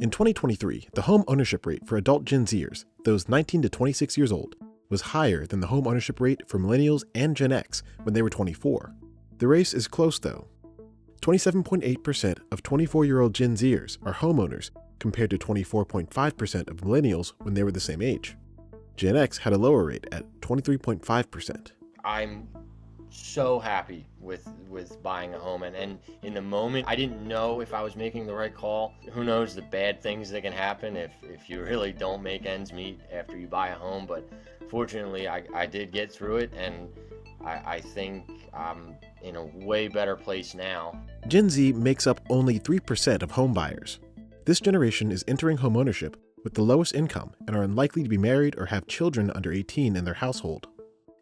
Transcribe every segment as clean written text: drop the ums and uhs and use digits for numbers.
In 2023, the home ownership rate for adult Gen Zers, those 19 to 26 years old, was higher than the home ownership rate for Millennials and Gen X when they were 24. The race is close though. 27.8% of 24-year-old Gen Zers are homeowners compared to 24.5% of Millennials when they were the same age. Gen X had a lower rate at 23.5%. I'm so happy with buying a home, and in the moment I didn't know if I was making the right call. Who knows the bad things that can happen if you really don't make ends meet after you buy a home, but fortunately I did get through it, and I think I'm in a way better place now. Gen Z makes up only 3% of home buyers. This generation is entering homeownership with the lowest income and are unlikely to be married or have children under 18 in their household.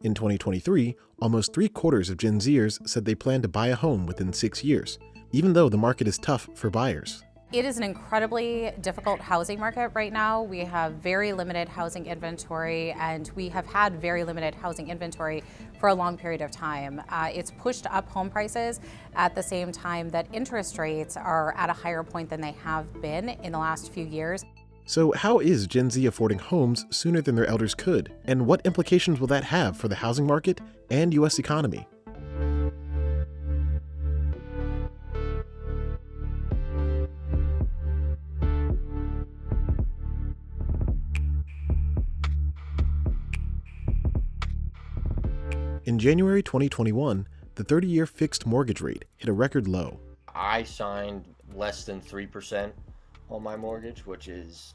In 2023, almost 3/4 of Gen Zers said they plan to buy a home within 6 years, even though the market is tough for buyers. It is an incredibly difficult housing market right now. We have very limited housing inventory, and we have had very limited housing inventory for a long period of time. It's pushed up home prices at the same time that interest rates are at a higher point than they have been in the last few years. So how is Gen Z affording homes sooner than their elders could? And what implications will that have for the housing market and U.S. economy? In January 2021, the 30-year fixed mortgage rate hit a record low. I signed less than 3% on my mortgage, which is,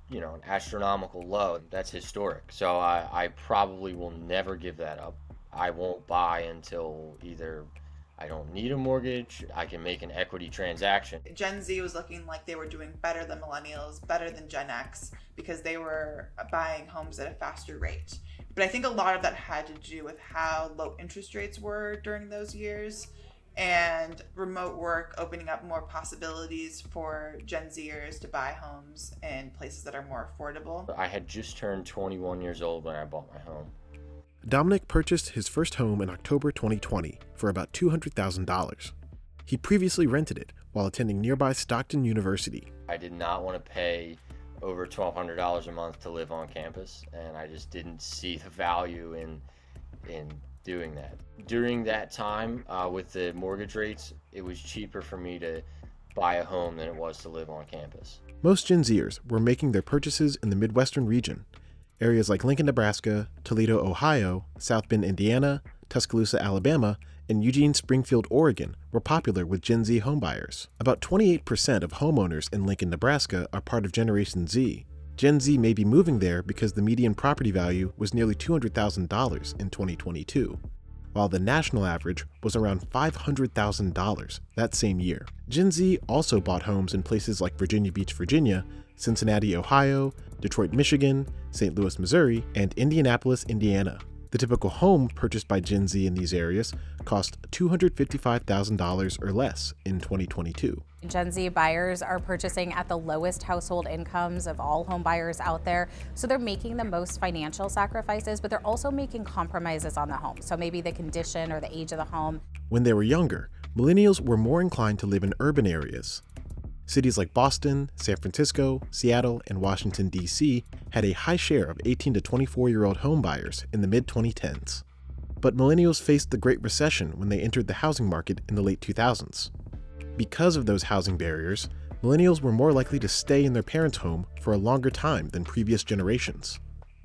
an astronomical low. That's historic. So I probably will never give that up. I won't buy until either I don't need a mortgage, I can make an equity transaction. Gen Z was looking like they were doing better than Millennials, better than Gen X, because they were buying homes at a faster rate. But I think a lot of that had to do with how low interest rates were during those years, and remote work opening up more possibilities for Gen Zers to buy homes in places that are more affordable. I had just turned 21 years old when I bought my home. Dominic purchased his first home in October 2020 for about $200,000. He previously rented it while attending nearby Stockton University. I did not want to pay over $1,200 a month to live on campus, and I just didn't see the value in doing that. During that time, with the mortgage rates, it was cheaper for me to buy a home than it was to live on campus. Most Gen Zers were making their purchases in the Midwestern region. Areas like Lincoln, Nebraska, Toledo, Ohio, South Bend, Indiana, Tuscaloosa, Alabama, and Eugene, Springfield, Oregon were popular with Gen Z homebuyers. About 28% of homeowners in Lincoln, Nebraska are part of Generation Z. Gen Z may be moving there because the median property value was nearly $200,000 in 2022, while the national average was around $500,000 that same year. Gen Z also bought homes in places like Virginia Beach, Virginia, Cincinnati, Ohio, Detroit, Michigan, St. Louis, Missouri, and Indianapolis, Indiana. The typical home purchased by Gen Z in these areas cost $255,000 or less in 2022. Gen Z buyers are purchasing at the lowest household incomes of all home buyers out there. So they're making the most financial sacrifices, but they're also making compromises on the home. So maybe the condition or the age of the home. When they were younger, millennials were more inclined to live in urban areas. Cities like Boston, San Francisco, Seattle, and Washington, D.C. had a high share of 18 to 24-year-old home buyers in the mid-2010s. But millennials faced the Great Recession when they entered the housing market in the late 2000s. Because of those housing barriers, millennials were more likely to stay in their parents' home for a longer time than previous generations.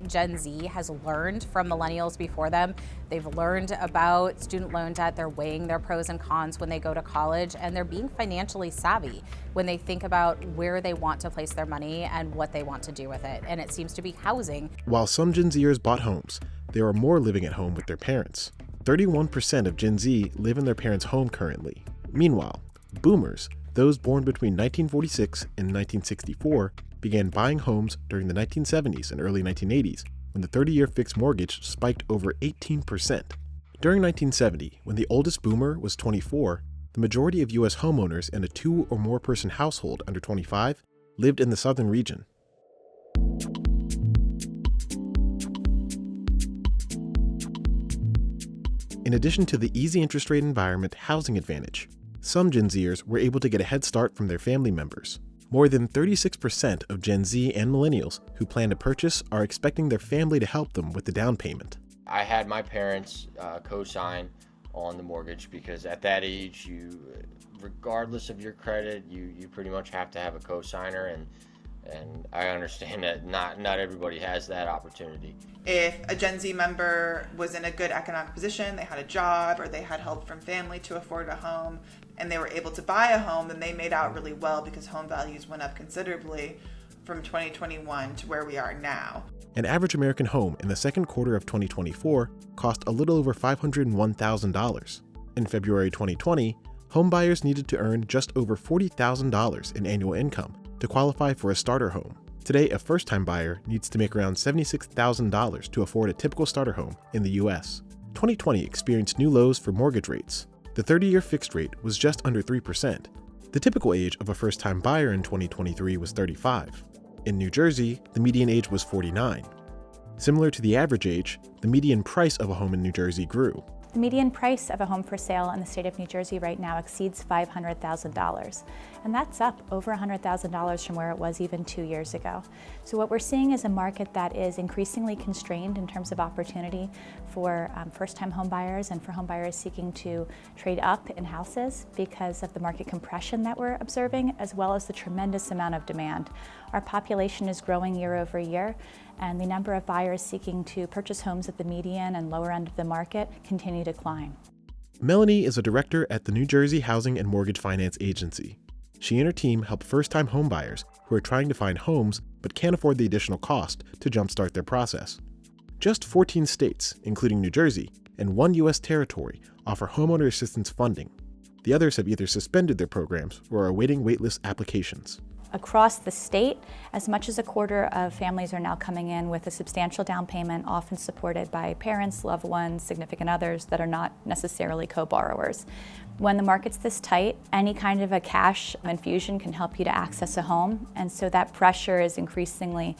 Gen Z has learned from millennials before them. They've learned about student loan debt. They're weighing their pros and cons when they go to college, and they're being financially savvy when they think about where they want to place their money and what they want to do with it. And it seems to be housing. While some Gen Zers bought homes, there are more living at home with their parents. 31% of Gen Z live in their parents' home currently. Meanwhile, boomers, those born between 1946 and 1964, began buying homes during the 1970s and early 1980s, when the 30-year fixed mortgage spiked over 18%. During 1970, when the oldest boomer was 24, the majority of U.S. homeowners in a 2 or more person household under 25 lived in the southern region. In addition to the easy interest rate environment housing advantage, some Gen Zers were able to get a head start from their family members. More than 36% of Gen Z and millennials who plan to purchase are expecting their family to help them with the down payment. I had my parents co-sign on the mortgage because at that age, regardless of your credit, you pretty much have to have a co-signer, and I understand that not everybody has that opportunity. If a Gen Z member was in a good economic position, they had a job, or they had help from family to afford a home, and they were able to buy a home, then they made out really well because home values went up considerably from 2021 to where we are now. An average American home in the second quarter of 2024 cost a little over $501,000. In February 2020, home buyers needed to earn just over $40,000 in annual income to qualify for a starter home. Today, a first-time buyer needs to make around $76,000 to afford a typical starter home in the U.S. 2020 experienced new lows for mortgage rates. The 30-year fixed rate was just under 3%. The typical age of a first-time buyer in 2023 was 35. In New Jersey, the median age was 49. Similar to the average age, the median price of a home in New Jersey grew. The median price of a home for sale in the state of New Jersey right now exceeds $500,000, and that's up over $100,000 from where it was even 2 years ago. So what we're seeing is a market that is increasingly constrained in terms of opportunity for first-time home buyers and for home buyers seeking to trade up in houses because of the market compression that we're observing, as well as the tremendous amount of demand. Our population is growing year over year, and the number of buyers seeking to purchase homes at the median and lower end of the market continue to climb. Melanie is a director at the New Jersey Housing and Mortgage Finance Agency. She and her team help first-time home buyers who are trying to find homes but can't afford the additional cost to jumpstart their process. Just 14 states, including New Jersey, and 1 U.S. territory offer homeowner assistance funding. The others have either suspended their programs or are awaiting waitlist applications. Across the state, as much as a quarter of families are now coming in with a substantial down payment, often supported by parents, loved ones, significant others that are not necessarily co-borrowers. When the market's this tight, any kind of a cash infusion can help you to access a home, and so that pressure is increasingly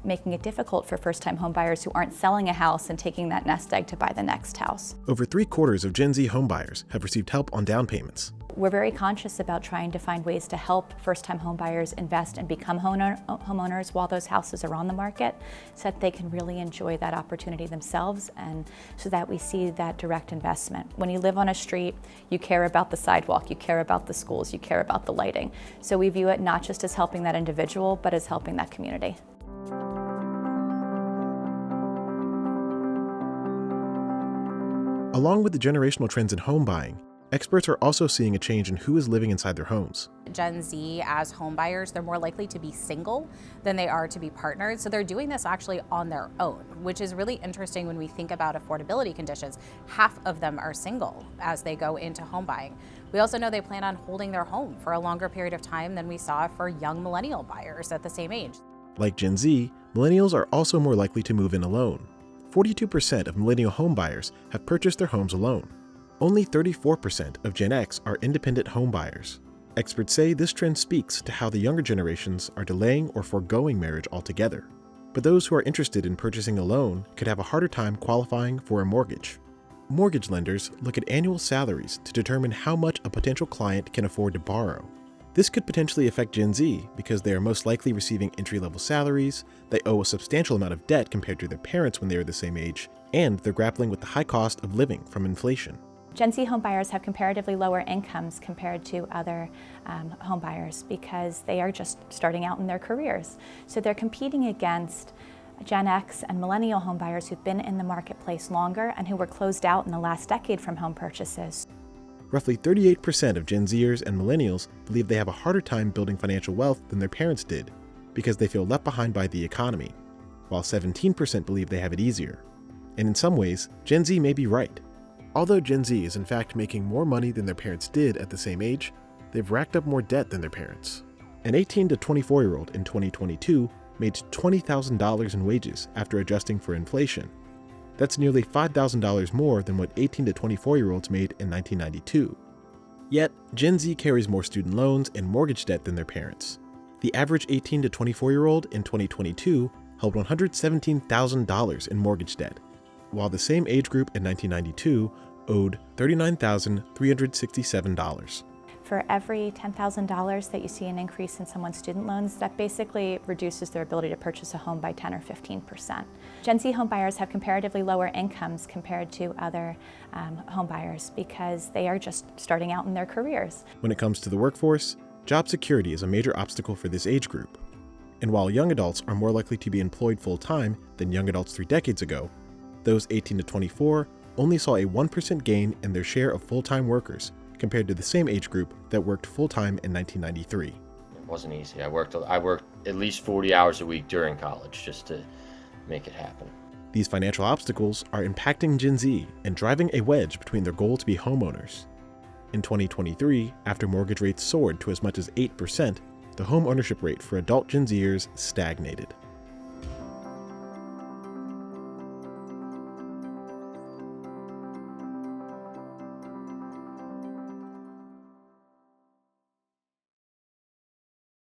making it difficult for first-time home buyers who aren't selling a house and taking that nest egg to buy the next house. Over 3/4 of Gen Z home buyers have received help on down payments. We're very conscious about trying to find ways to help first-time home buyers invest and become homeowners while those houses are on the market, so that they can really enjoy that opportunity themselves, and so that we see that direct investment. When you live on a street, you care about the sidewalk, you care about the schools, you care about the lighting. So we view it not just as helping that individual, but as helping that community. Along with the generational trends in home buying, experts are also seeing a change in who is living inside their homes. Gen Z, as home buyers, they're more likely to be single than they are to be partnered. So they're doing this actually on their own, which is really interesting when we think about affordability conditions. Half of them are single as they go into home buying. We also know they plan on holding their home for a longer period of time than we saw for young millennial buyers at the same age. Like Gen Z, millennials are also more likely to move in alone. 42% of millennial home buyers have purchased their homes alone. Only 34% of Gen X are independent home buyers. Experts say this trend speaks to how the younger generations are delaying or foregoing marriage altogether. But those who are interested in purchasing alone could have a harder time qualifying for a mortgage. Mortgage lenders look at annual salaries to determine how much a potential client can afford to borrow. This could potentially affect Gen Z because they are most likely receiving entry-level salaries, they owe a substantial amount of debt compared to their parents when they were the same age, and they're grappling with the high cost of living from inflation. Gen Z home buyers have comparatively lower incomes compared to other home buyers because they are just starting out in their careers. So they're competing against Gen X and millennial home buyers who've been in the marketplace longer and who were closed out in the last decade from home purchases. Roughly 38% of Gen Zers and millennials believe they have a harder time building financial wealth than their parents did because they feel left behind by the economy, while 17% believe they have it easier. And in some ways, Gen Z may be right. Although Gen Z is in fact making more money than their parents did at the same age, they've racked up more debt than their parents. An 18 to 24-year-old in 2022 made $20,000 in wages after adjusting for inflation. That's nearly $5,000 more than what 18 to 24-year-olds made in 1992. Yet, Gen Z carries more student loans and mortgage debt than their parents. The average 18 to 24-year-old in 2022 held $117,000 in mortgage debt, while the same age group in 1992 owed $39,367. For every $10,000 that you see an increase in someone's student loans, that basically reduces their ability to purchase a home by 10 or 15%. Gen Z home buyers have comparatively lower incomes compared to other home buyers because they are just starting out in their careers. When it comes to the workforce, job security is a major obstacle for this age group. And while young adults are more likely to be employed full-time than young adults 3 decades ago, those 18 to 24 only saw a 1% gain in their share of full-time workers compared to the same age group that worked full-time in 1993. It wasn't easy. I worked at least 40 hours a week during college just to make it happen. These financial obstacles are impacting Gen Z and driving a wedge between their goal to be homeowners. In 2023, after mortgage rates soared to as much as 8%, the home ownership rate for adult Gen Zers stagnated.